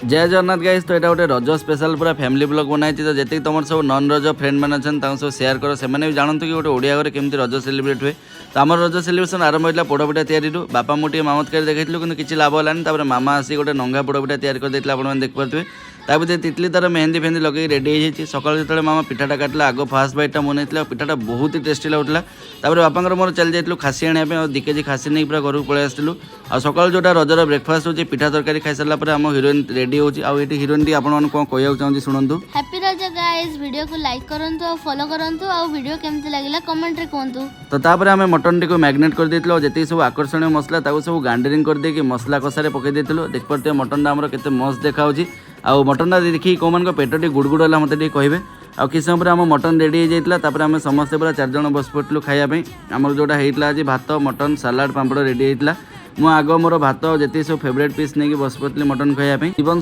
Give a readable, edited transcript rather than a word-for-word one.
जय जगन्नाथ गाइस। तो यहाँ गोटे रज स्पेशल पूरा फैमिली ब्लॉग बनाई। तो जी तुम सब नन रज फ्रेंड मैंने अच्छा सब शेयर कर से भी जानते कि गोटे ओडिया घरे केमती रज सेलिब्रेट हुए। तो आम रज सेलिब्रेशन आरंभ होता पोड़पिठा तैयारी बापा मुझे मामत कर देखी कि किसी लाभ है। मामा आसी गोटे नंगा पोड़पिठा तैयारी करते आपने देखिपे। ताकि तितली तार मेहंदी फेहंदी लगे रेडी हो सकाल जो मामा पिठाटा काटला आग फास्ट बैटा बन पिठाटा बहुत ही टेस्टी लगुला। बापा मोर चली जाइलु खासी आने 2 केजी खासी नहीं पूरा घर को पलि आसलु। आ सकाल जो रजर ब्रेकफास्ट होची पिठा तरकारी खाई सारा आम हिरोइन रेडी होची। आ ये हिरोइन टी आपन कौन कहूँ चाहूँगी शुणु। हैप्पी रज गाइस। वीडियो को लाइक करंतु और फॉलो करंतु और वीडियो केमती लागला कमेंट रे कहंतु। तो तापर आम मटन टी को मैग्नेट कर देथिलो। जति सब आकर्षणीय मसला ताको सब ग्राइंडिंग कर देकी मसला कसारे पकई देथिलो। देख पारते मटन आमर केते मस्त देखाउची। आ मटन देखी कौ मान पेट टी गुड़गुड़ है मत कहे। आ किस समय आम मटन रेडी हो जाता आम समस्ते पूरा 4 जन बस पड़ू खायापी। आमर जोटा होता आज भात मटन सालाड पापड़ रेडी होता। मु आग मोर भात जी सब फेवरेट पीस नहीं बस पड़ी मटन खायापी। जीवन